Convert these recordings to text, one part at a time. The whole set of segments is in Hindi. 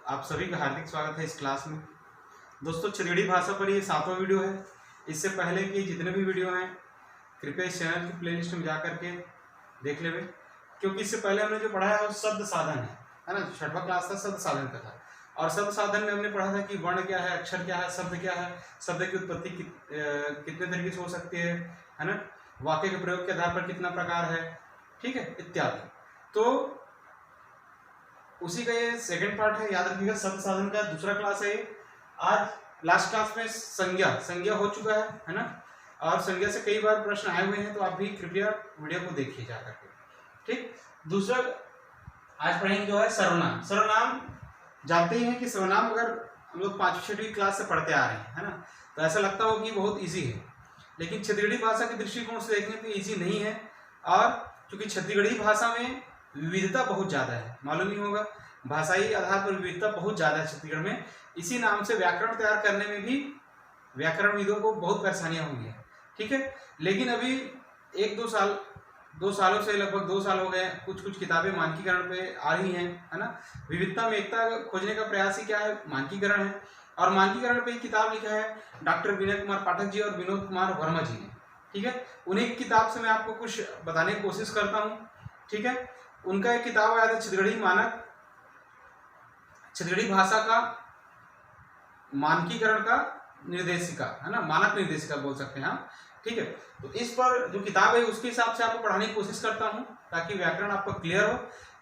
आप सभी का हार्दिक स्वागत है इस क्लास में। दोस्तों, छत्तीसगढ़ी भाषा पर ये 7वां वीडियो है। इससे पहले के जितने भी वीडियो हैं कृपया इस चैनल की प्लेलिस्ट में जा करके देख लेवे, क्योंकि इससे पहले हमने जो पढ़ा है वो शब्द साधन है ना। 6वां क्लास था, शब्द साधन का था। और शब्द साधन में हमने पढ़ा था कि वर्ण क्या है, अक्षर क्या है, शब्द क्या है, शब्द की उत्पत्ति कितने तरीके से हो सकती है ना, वाक्य के प्रयोग के आधार पर कितना प्रकार है, ठीक है, इत्यादि। तो उसी का ये सेकंड पार्ट है, याद रखिएगा। शब्द साधन का दूसरा क्लास है ये। आज लास्ट क्लास में संज्ञा हो चुका है ना, और संज्ञा से कई बार प्रश्न आए हुए हैं, तो आप भी कृपया वीडियो को देखिए जा करके, ठीक। दूसरा आज पढ़ेंगे जो है सर्वनाम। सर्वनाम जानते ही हैं कि सर्वनाम अगर हम लोग 5वीं 6वीं क्लास से पढ़ते आ रहे हैं, है ना, तो ऐसा लगता हो कि बहुत ईजी है, लेकिन छत्तीसगढ़ी भाषा के दृष्टिकोण से देखें तो ईजी नहीं है। और क्योंकि छत्तीसगढ़ी भाषा में विविधता बहुत ज्यादा है, मालूम ही होगा, भाषाई आधार पर विविधता बहुत ज्यादा है छत्तीसगढ़ में। इसी नाम से व्याकरण तैयार करने में भी व्याकरणविदों को बहुत परेशानियां हुई है, ठीक है। लेकिन अभी 2 सालों से, लगभग 2 साल हो गए, कुछ किताबें मानकीकरण पे आ रही हैं, है ना। विविधता में एकता खोजने का प्रयास ही क्या है, मानकीकरण है। और मानकीकरण पे एक किताब लिखा है डॉक्टर विनय कुमार पाठक जी और विनोद कुमार वर्मा जी ने, ठीक है। उन्हीं किताब से मैं आपको कुछ बताने की कोशिश करता हूँ, ठीक है। उनका एक किताब आया था छत्तीसगढ़ी भाषा का मानकीकरण का निर्देशिका, है ना, मानक निर्देशिका बोल सकते हैं हम, ठीक है। तो इस पर जो किताब है उसके हिसाब से आपको पढ़ाने की कोशिश करता हूं ताकि व्याकरण आपका क्लियर हो।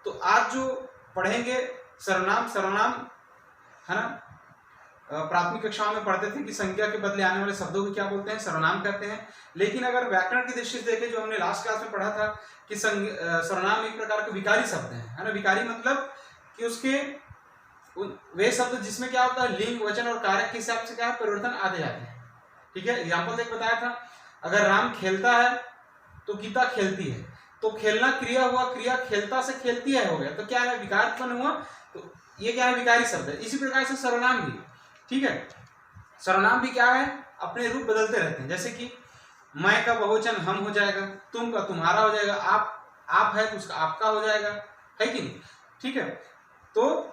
तो आज जो पढ़ेंगे सर्वनाम, है ना, प्राथमिक कक्षाओं में पढ़ते थे कि संज्ञा के बदले आने वाले शब्दों को क्या बोलते हैं, सर्वनाम कहते हैं। लेकिन अगर व्याकरण की दृष्टि से देखें, जो हमने लास्ट क्लास में पढ़ा था कि सर्वनाम एक प्रकार के विकारी शब्द है ना। विकारी मतलब कि उसके वे शब्द जिसमें क्या होता है, लिंग, वचन और कारक के हिसाब से क्या है, परिवर्तन आते जाते हैं, ठीक है। एग्जाम्पल एक बताया था, अगर राम खेलता है तो गीता खेलती है, तो खेलना क्रिया हुआ, क्रिया खेलता से खेलती है हो गया, तो क्या है, विकार उत्पन्न हुआ, तो ये क्या है, विकारी शब्द है। इसी प्रकार से सर्वनाम भी, ठीक है, सर्वनाम भी क्या है, अपने रूप बदलते रहते हैं। जैसे कि मैं का बहुवचन हम हो जाएगा, तुम का तुम्हारा हो जाएगा, आप है तो उसका आपका हो जाएगा, है कि नहीं, ठीक है। तो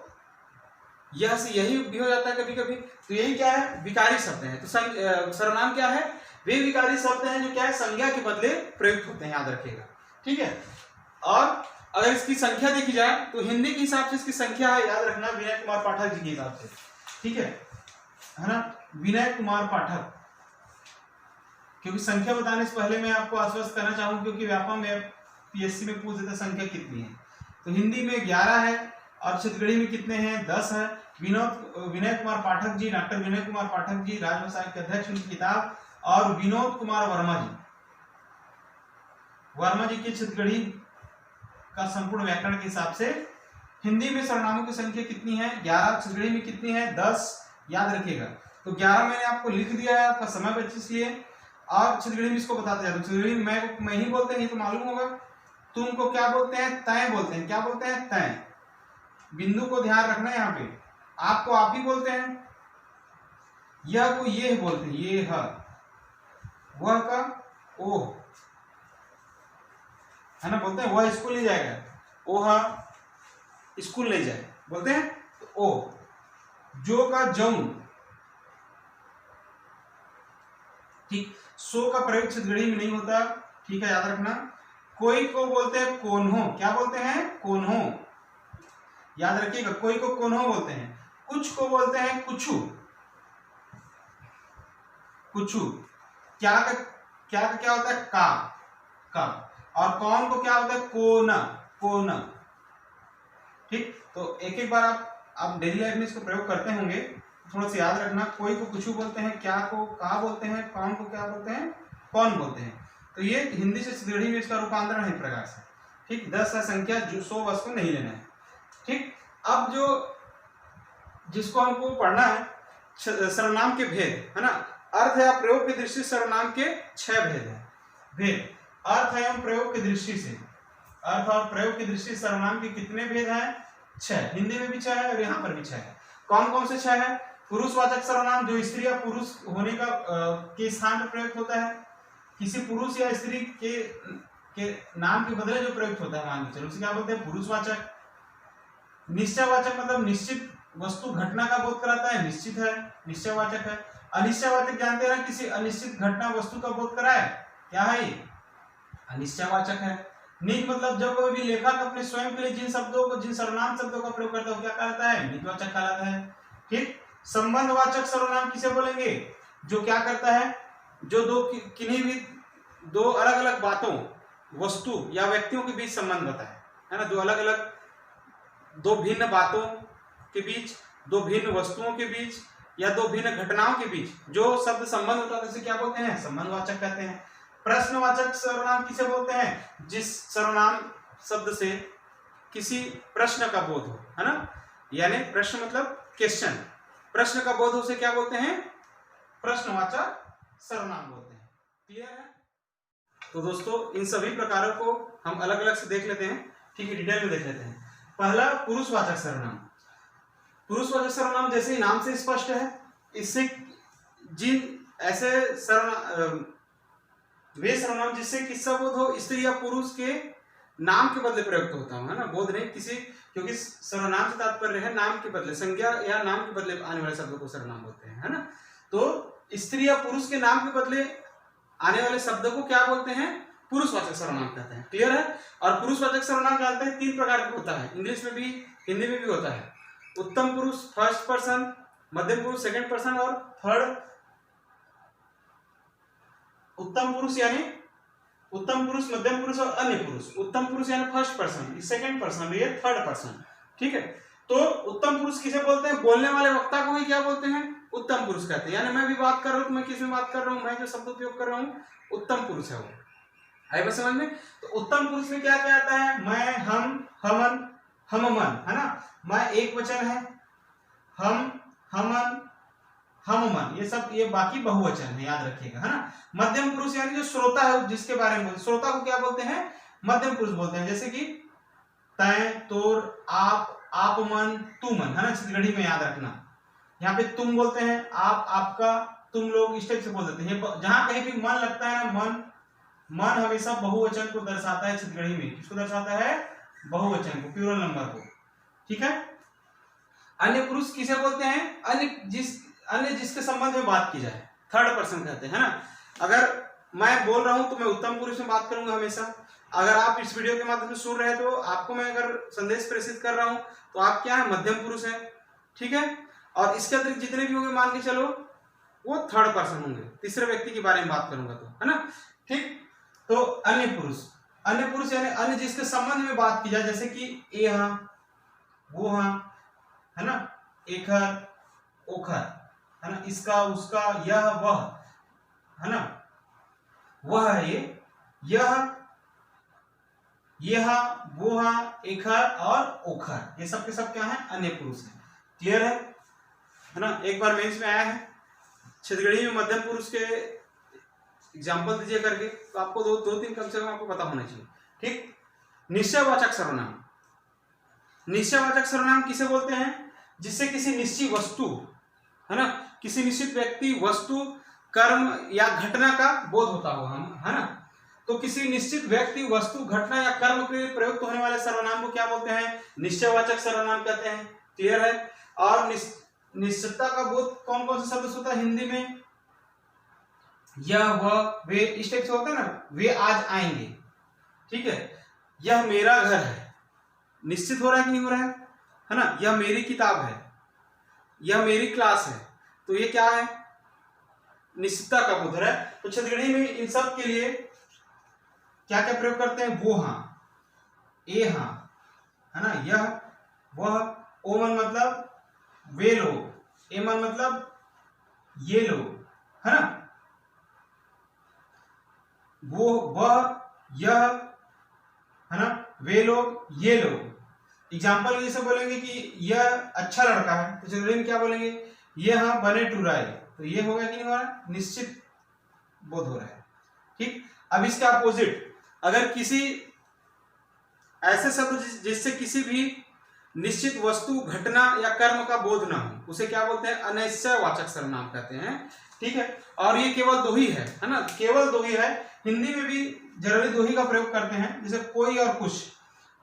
यही भी हो जाता है कभी कभी। तो यही क्या है, विकारी शब्द है। तो सर्वनाम क्या है, वे विकारी शब्द हैं जो क्या है, संज्ञा के बदले प्रयुक्त होते हैं, याद रखिएगा, ठीक है। और अगर इसकी संख्या देखी जाए तो हिंदी के हिसाब से इसकी संख्या है, याद रखना, विनय कुमार पाठक जी के हिसाब से, ठीक है ना, विनय कुमार पाठक। क्योंकि संख्या बताने से पहले मैं आपको आश्वस्त करना चाहूंगा, क्योंकि व्यापम में पीएससी में पूछ देता संख्या कितनी है, तो हिंदी में 11 है और छत्तीसगढ़ी में कितने हैं, 10 है। विनय कुमार पाठक जी, डॉक्टर विनय कुमार पाठक जी, राजभाषा के अध्यक्ष, उनकी किताब, और विनोद कुमार वर्मा जी की छत्तीसगढ़ी का संपूर्ण व्याकरण के हिसाब से हिंदी में सर्वनामों की संख्या कितनी है, 11, छत्तीसगढ़ी में कितनी है, 10, याद रखिएगा। तो 11 मैंने आपको लिख दिया है, आपका समय बचे इसलिए, और छत्तीसगढ़ी में इसको बताते जाते। छत्तीसगढ़ी में मैं ही बोलते हैं तो मालूम होगा। तुमको क्या बोलते हैं, तय बोलते हैं, क्या बोलते हैं, तय। बिंदु को ध्यान रखना है, यहाँ पे आपको आप ही बोलते हैं, यह को ये बोलते हैं, ये है, वह का ओ, है ना, बोलते हैं वह स्कूल नहीं जाएगा, ओ हा स्कूल नहीं जाए, बोलते हैं तो ओ। जो का जौन, ठीक। सो का प्रयोग छत्तीसगढ़ी में नहीं होता, ठीक है, याद रखना। कोई को बोलते हैं कोन्हो, क्या बोलते हैं, कोन्हो, याद रखिएगा, कोई को कोन्हो बोलते हैं। कुछ को बोलते हैं कुछु, क्या होता है, का। और कौन को क्या होता है, कोना, ठीक। तो एक एक बार आप डेली लाइफ में इसको प्रयोग करते होंगे, थोड़ा सा याद रखना। कोई को कुछ बोलते हैं, क्या को का बोलते हैं, कौन को क्या बोलते हैं, कौन बोलते हैं। तो ये हिंदी से छत्तीसगढ़ी में इसका रूपांतरण है प्रकार से, ठीक। 10 है संख्या, जो 100 बस को नहीं लेना है, ठीक। अब जिसको हमको पढ़ना है, सर्वनाम के भेद, है ना, अर्थ या प्रयोग की दृष्टि से सर्वनाम के 6 भेद है। भेद, अर्थ एवं प्रयोग की दृष्टि से, अर्थ और प्रयोग की दृष्टि से सर्वनाम के कितने भेद हैं, 6। हिंदी में भी 6 है और यहाँ पर भी 6 है। कौन कौन से 6 है, पुरुषवाचक सर्वनाम, जो स्त्री या पुरुष होने का के स्थान पर प्रयुक्त होता है, किसी पुरुष या स्त्री के नाम के बदले जो प्रयुक्त होता है, मान के चलो, उसे क्या बोलते हैं, पुरुषवाचक। निश्चयवाचक मतलब निश्चित वस्तु घटना का बोध कराता है, निश्चित है, निश्चयवाचक है। अनिश्चयवाचक जानते हैं ना, किसी अनिश्चित घटना वस्तु का बोध कराए, क्या है ये? अनिश्चयवाचक है। निज मतलब जब कोई भी लेखक अपने स्वयं के लिए जिन शब्दों को, जिन सर्वनाम शब्दों का प्रयोग करता है, क्या कहलाता है? निजवाचक कहलाता है। ठीक। संबंधवाचक सर्वनाम किसे बोलेंगे? जो क्या करता है, जो दो किन्हीं भी दो अलग अलग बातों, वस्तु या व्यक्तियों के बीच संबंध बताए, है ना, जो अलग अलग दो भिन्न बातों के बीच, दो भिन्न वस्तुओं के बीच या दो भिन्न घटनाओं के बीच जो शब्द संबंध होता है, उसे क्या बोलते हैं? संबंधवाचक कहते हैं। प्रश्नवाचक सर्वनाम किसे बोलते हैं? जिस सर्वनाम शब्द से किसी प्रश्न का बोध हो, है ना, यानी प्रश्न मतलब क्वेश्चन, प्रश्न का बोध हो, उसे क्या बोलते हैं? प्रश्नवाचक सर्वनाम बोलते हैं। क्लियर है? तो दोस्तों इन सभी प्रकारों को हम अलग अलग से देख लेते हैं, ठीक है, डिटेल में देख लेते हैं। पहला पुरुषवाचक सर्वनाम। पुरुषवाचक सर्वनाम जैसे ही नाम से स्पष्ट है, इससे जिन ऐसे वे सर्वनाम जिससे किसका बोध हो, स्त्री या पुरुष के नाम के बदले प्रयुक्त होता हो, है ना, बोध नहीं किसी, क्योंकि सर्वनाम से तात्पर्य है नाम के बदले, संज्ञा या नाम के बदले आने वाले शब्दों को सर्वनाम बोलते हैं, है ना। तो स्त्री या पुरुष के नाम के बदले आने वाले शब्दों को क्या बोलते हैं? पुरुषवाचक सर्वनाम कहते हैं। क्लियर है? और पुरुषवाचक सर्वनाम जानते हैं 3 प्रकार का होता है, इंग्लिश में भी हिंदी में भी होता है। उत्तम पुरुष फर्स्ट पर्सन, मध्यम पुरुष सेकंड पर्सन और थर्ड। उत्तम पुरुष यानी उत्तम पुरुष, मध्यम पुरुष और अन्य पुरुष। उत्तम पुरुष यानी फर्स्ट पर्सन, सेकंड पर्सन, ये थर्ड पर्सन। ठीक है, तो उत्तम पुरुष किसे बोलते हैं? बोलने वाले वक्ता को ही क्या बोलते हैं? उत्तम पुरुष कहते हैं। यानी मैं भी बात कर रहा हूं तो मैं किस में बात कर रहा हूं, मैं जो शब्द उपयोग कर रहा हूं उत्तम पुरुष है वो। आई बात समझ में? तो उत्तम पुरुष में क्या क्या आता है? मैं, हम, हमन, हममन, है ना। मैं एक वचन है, हम, हमन, हममन, ये सब ये बाकी बहुवचन है, याद रखिएगा, है ना। मध्यम पुरुष यानी जो श्रोता है, जिसके बारे में श्रोता को क्या बोलते हैं? मध्यम पुरुष बोलते हैं। जैसे कि तय, तोर, आप, आपमन, तुमन, है ना, छत्तीसगढ़ी में याद रखना। यहाँ पे तुम बोलते हैं, आप, आपका, तुम लोग, इस टाइप से बोल देते हैं। जहां कहीं भी मन लगता है ना, मन, मन हमेशा बहुवचन को दर्शाता है। छत्तीसगढ़ी में किसको दर्शाता है? बहुवचन को, प्लूरल नंबर को। ठीक है। अन्य पुरुष किसे बोलते हैं? अन्य जिसके संबंध में बात की जाए, थर्ड पर्सन कहते हैं, है ना। अगर मैं बोल रहा हूं तो मैं उत्तम पुरुष में बात करूंगा हमेशा। अगर आप इस वीडियो के माध्यम से सुन रहे हैं तो आपको मैं अगर संदेश प्रेषित कर रहा हूं तो आप क्या है? मध्यम पुरुष है। ठीक है। और इसके अतिरिक्त जितने भी होंगे मान के चलो वो थर्ड पर्सन होंगे, तीसरे व्यक्ति के बारे में बात करूंगा तो, है ना। ठीक। तो अन्य पुरुष यानी अन्य जिसके संबंध में बात की जाए, जैसे कि ये हाँ, वो हाँ, है ना, एखर, ओखर, है ना, इसका, उसका, यह, वह, है ना, वह है यह, वो, एखर और ओखर, ये सब के सब क्या है? अन्य पुरुष है। क्लियर है ना। एक बार मेंस में आया है छत्तीसगढ़ी में मध्यम पुरुष के एग्जाम्पल दीजिए करके, तो आपको दो तीन कम से कम आपको पता होना चाहिए। ठीक। निश्चयवाचक सर्वनाम। निश्चयवाचक सर्वनाम किसे बोलते हैं? जिससे किसी निश्चित वस्तु, है ना, किसी निश्चित व्यक्ति, वस्तु, कर्म या घटना का बोध होता हो हम, है ना। तो किसी निश्चित व्यक्ति, वस्तु, घटना या कर्म के लिए प्रयुक्त होने वाले सर्वनाम को क्या बोलते हैं? निश्चयवाचक सर्वनाम कहते हैं। क्लियर है। और निश्चितता का बोध कौन कौन से शब्द से होता है हिंदी में? यह, वह, वे, इस टाइप से होता है ना। वे आज आएंगे। ठीक है। यह मेरा घर है, निश्चित हो रहा है कि नहीं हो रहा है ना। यह मेरी किताब है, यह मेरी क्लास है, तो ये क्या है? निश्चितता का बोध है। तो छत्तीसगढ़ी में इन सब के लिए क्या क्या प्रयोग करते हैं? वो हाँ, ए हाँ, है ना, यह, वह, ओमन मतलब वे लोग, एमन मतलब ये लोग, है ना, वो, वह, यह, है ना, वे लोग, ये लोग। एग्जाम्पल जैसे बोलेंगे कि यह अच्छा लड़का है, तो छत्तीसगढ़ी में क्या बोलेंगे? ये हाँ बने टुराए, तो ये होगा कि नहीं हो रहा? निश्चित बोध हो रहा है। ठीक। अब इसका अपोजिट, अगर किसी ऐसे शब्द जिससे किसी भी निश्चित वस्तु, घटना या कर्म का बोध ना हो, उसे क्या बोलते हैं? अनिश्चयवाचक सर्वनाम कहते हैं। ठीक है। और ये केवल दो ही है ना, केवल दो ही है। हिंदी में भी जनरली दो ही का प्रयोग करते हैं, जैसे कोई और कुछ।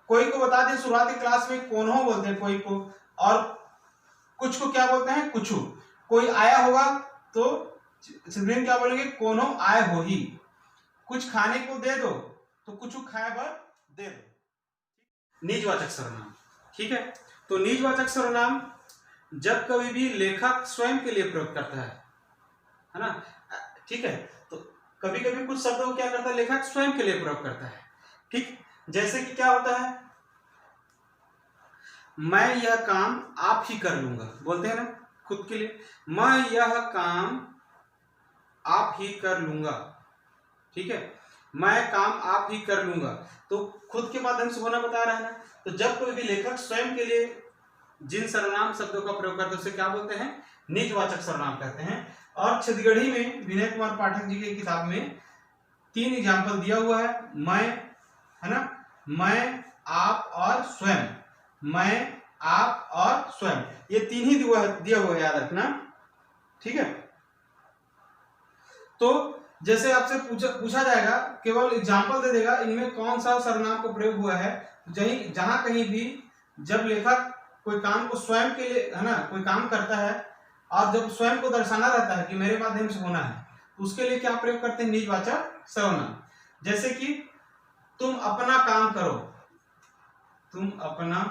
कोई को बता दें, शुरुआती क्लास में कोन्हो बोलते हैं कोई को, और कुछ को क्या बोलते हैं? कुछु। कोई आया होगा तो सिद्धेन क्या बोलेंगे? कोनो आए हो ही। कुछ खाने को दे दो तो कुछ खाए बर दे दो। निजवाचक सर्वनाम, ठीक है। तो निजवाचक सर्वनाम जब कभी भी लेखक स्वयं के लिए प्रयोग करता है ना, ठीक है। तो कभी कभी कुछ शब्दों को क्या करता है? लेखक स्वयं के लिए प्रयोग करता है, ठीक। जैसे कि क्या होता है? मैं यह काम आप ही कर लूंगा, बोलते हैं ना खुद के लिए, मैं यह काम आप ही कर लूंगा, ठीक है। मैं काम आप ही कर लूंगा, तो खुद के माध्यम से होना बता रहा है ना। तो जब कोई भी लेखक स्वयं के लिए जिन सर्वनाम शब्दों का प्रयोग करते हैं उसे क्या बोलते हैं? निजवाचक सर्वनाम कहते हैं। और छत्तीसगढ़ी में विनय कुमार पाठक जी की किताब में 3 एग्जाम्पल दिया हुआ है। मैं, है ना, मैं, आप और स्वयं। मैं, आप और स्वयं, ये 3 ही दिया हुआ है, याद रखना, ठीक है। तो जैसे आपसे पूछा जाएगा, केवल एग्जाम्पल दे देगा इनमें कौन सा सर्वनाम का प्रयोग हुआ है। जहां कहीं भी जब लेखक कोई काम को स्वयं के लिए, है ना, कोई काम करता है और जब स्वयं को दर्शाना रहता है कि मेरे माध्यम से होना है, तो उसके लिए क्या प्रयोग करते हैं? निजवाचक सर्वनाम। जैसे कि तुम अपना काम करो, तुम अपना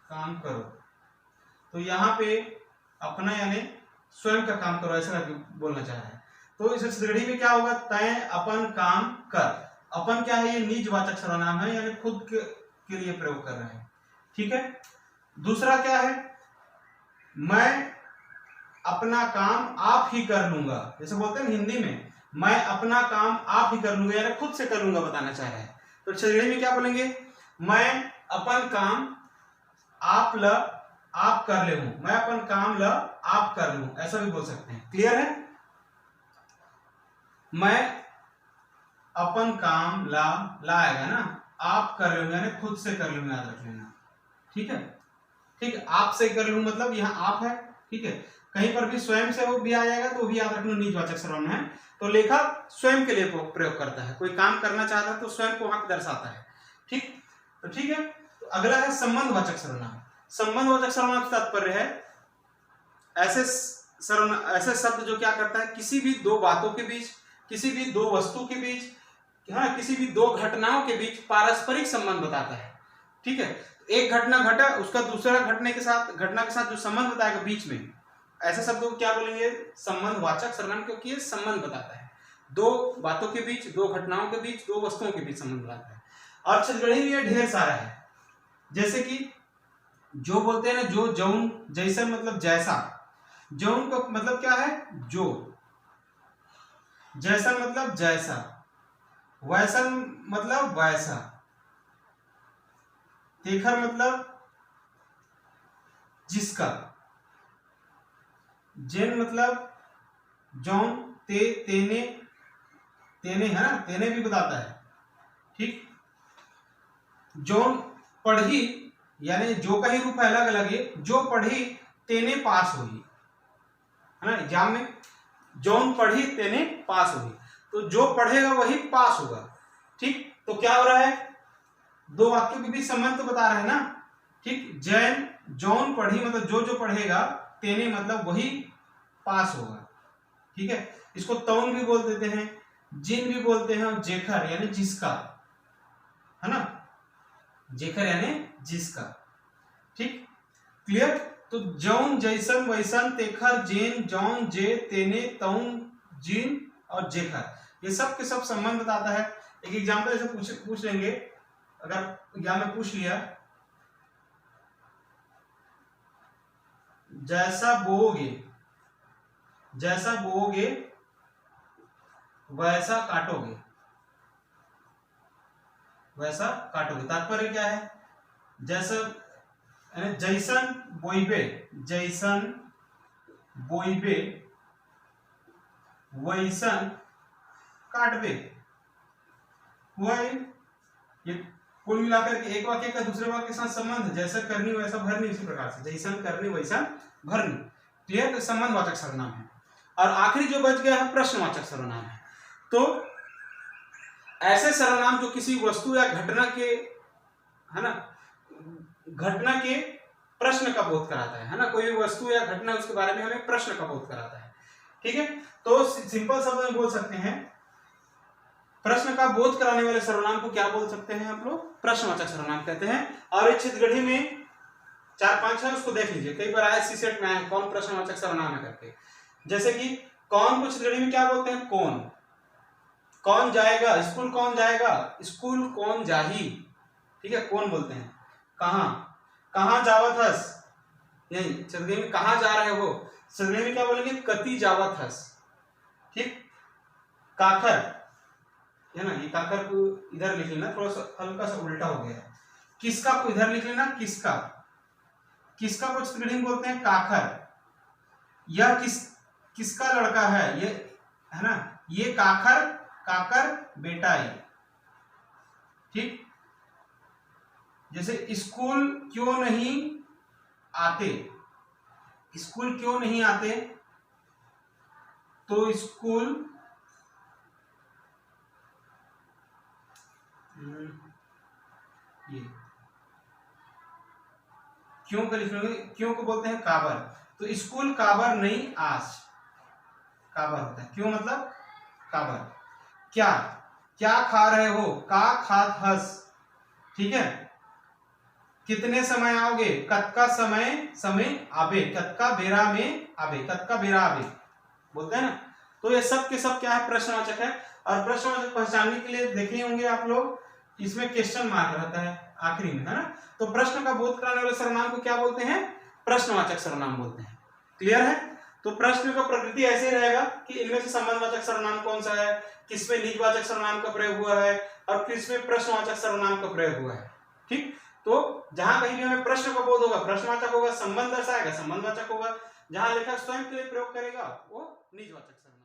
काम करो, तो यहाँ पे अपना यानी स्वयं का काम करो, ऐसा बोलना चाह रहा है। तो इस श्रेणी में क्या होगा? तय अपन काम कर। अपन क्या है? ये निजवाचक सर्वनाम है, यानी खुद के लिए प्रयोग कर रहे हैं, ठीक है। दूसरा क्या है? मैं अपना काम आप ही कर लूंगा, जैसे बोलते हैं हिंदी में, मैं अपना काम आप ही कर लूंगा, यानी खुद से कर लूंगा बताना चाह रहे हैं। तो श्रेणी में क्या बोलेंगे? मैं अपन काम आप कर ले, मैं अपन काम ल आप कर लूं, ऐसा भी बोल सकते हैं। क्लियर है? मैं अपन काम ला आएगा ना, आप कर लूंगा यानी खुद से कर लूंगा, याद रख लेना, ठीक है। ठीक है, आप से कर लूं मतलब यहाँ आप है, ठीक है। कहीं पर भी स्वयं से वो भी आ जाएगा तो भी याद रखना निजवाचक सर्वनाम है। तो लेखक स्वयं के लिए प्रयोग करता है, कोई काम करना चाहता है तो स्वयं को वहां पर दर्शाता है, ठीक। तो ठीक है, तो अगला है संबंधवाचक सर्वनाम। संबंधवाचक सर्वनाम का तात्पर्य है ऐसे शब्द जो क्या करता है? किसी भी दो बातों के बीच, किसी भी दो वस्तु के बीच, हाँ, किसी भी दो घटनाओं के बीच पारस्परिक संबंध बताता है, ठीक है। एक घटना घटा, उसका दूसरा घटना के साथ जो संबंध बताएगा बीच में, ऐसे शब्दों को क्या बोलेंगे? संबंधवाचक सर्वनाम, क्योंकि ये संबंध बताता है, दो बातों के बीच, दो घटनाओं के बीच, दो वस्तुओं के बीच संबंध बताता है। और छत्तीसगढ़ी में ये ढेर सारा है, जैसे कि जो बोलते हैं ना, जो, जौन, जैसा मतलब जैसा। जौन का मतलब क्या है? जो। जैसा मतलब जैसा। वैसा मतलब वैसा। तेखर मतलब जिसका। जेन मतलब जौन, तेने है ना, तेने भी बताता है, ठीक। जौन पढ़ी, यानी जो का ही रूप है अलग अलग है, जो पढ़ी तेने पास हुई, है ना, एग्जाम में जौन पढ़ी तेने पास हुई, तो जो पढ़ेगा वही पास होगा, ठीक। तो क्या हो रहा है? दो वाक्यों के बीच संबंध तो बता रहे हैं ना, ठीक। जैन, जौन पढ़ी मतलब जो पढ़ेगा, तेने मतलब वही पास होगा, ठीक है। इसको तौन भी बोल देते हैं, जिन भी बोलते हैं, और जेखर यानी जिसका, है ना, जेखर यानी जिसका, ठीक। क्लियर? तो जौन, जैसन, वैसन, तेखर, जेन, जौन, जे, तेने, तौन, जिन और जेखर, ये सब के सब संबंध बताता है। एक एग्जांपल ऐसे पूछ लेंगे, अगर एग्जाम में पूछ लिया, जैसा बोओगे वैसा काटोगे, तात्पर्य क्या है? जैसा जैसन बोइबे वैसन काटबे, हुआ ये कुल मिलाकर के एक वाक्य का दूसरे वाक्य के साथ संबंध, जैसा करनी वैसा भरनी, इसी प्रकार से जैसन करनी वैसा भरनी। क्लियर? तो संबंधवाचक सर्वनाम है। और आखिरी जो बच गया है प्रश्नवाचक सर्वनाम है। तो ऐसे सर्वनाम जो किसी वस्तु या घटना के, है ना, घटना के प्रश्न का बोध कराता है ना, कोई भी वस्तु या घटना उसके बारे में हमें प्रश्न का बोध कराता है। ठीक है, तो सिंपल शब्द में बोल सकते हैं प्रश्न का बोध कराने वाले सर्वनाम को क्या बोल सकते हैं आप लोग, प्रश्नवाचक सर्वनाम कहते हैं। और इस चित्रगढ़ी में 4-5 है, उसको देख लीजिए, कई बार आया सीसेट में आया कौन प्रश्नवाचक सर्वनाम है करके। जैसे कि कौन को चित्रगढ़ी में क्या बोलते हैं, कौन। कौन जाएगा, स्कूल कौन जाएगा, स्कूल कौन जाही। ठीक है, कौन बोलते हैं। कहां, कहां जावत हस, यही चित्रगढ़ी में कहां जा रहे हो, चित्रगढ़ी में क्या बोलेंगे, कति जावत हस। ठीक, काखर है ना, ये काकर को इधर लिख लेना, थोड़ा सा हल्का सा उल्टा हो गया है। किसका को इधर लिख लेना, किसका, किसका को चित्रगढ़ी में बोलते हैं काखर। यह किसका लड़का है, ये है ना, ये काखर, काकर बेटा है। ठीक, जैसे स्कूल क्यों नहीं आते, स्कूल क्यों नहीं आते, तो स्कूल ये क्यों का लिख लोगे, क्यों को बोलते हैं काबर, तो स्कूल काबर नहीं आज, काबर होता है, क्यों मतलब काबर। क्या, क्या खा रहे हो, का खात हस। ठीक है, कितने समय आओगे, कत का समय, समय आबे, कत का बेरा में आबे, कत का बेरा आबे बोलते हैं ना। तो ये सब के सब क्या है, प्रश्नवाचक है। और प्रश्नवाचक पहचानने के लिए देखे होंगे आप लोग, इसमें क्वेश्चन मार्क रहता है आखिरी में, है ना। तो प्रश्न का बोध कराने वाले सर्वनाम को क्या बोलते हैं, प्रश्नवाचक सर्वनाम बोलते हैं। क्लियर है। तो प्रश्न का प्रकृति ऐसे ही रहेगा कि इनमें से संबंधवाचक सर्वनाम कौन सा है, किसमें निजवाचक सर्वनाम का प्रयोग हुआ है और किसमें प्रश्नवाचक सर्वनाम का प्रयोग हुआ है। ठीक, तो जहां कहीं भी हमें प्रश्न का बोध होगा प्रश्नवाचक होगा, संबंध दर्शाएगा संबंधवाचक होगा, जहां लेखक स्वयं के लिए प्रयोग करेगा वो निजवाचक सर्वनाम।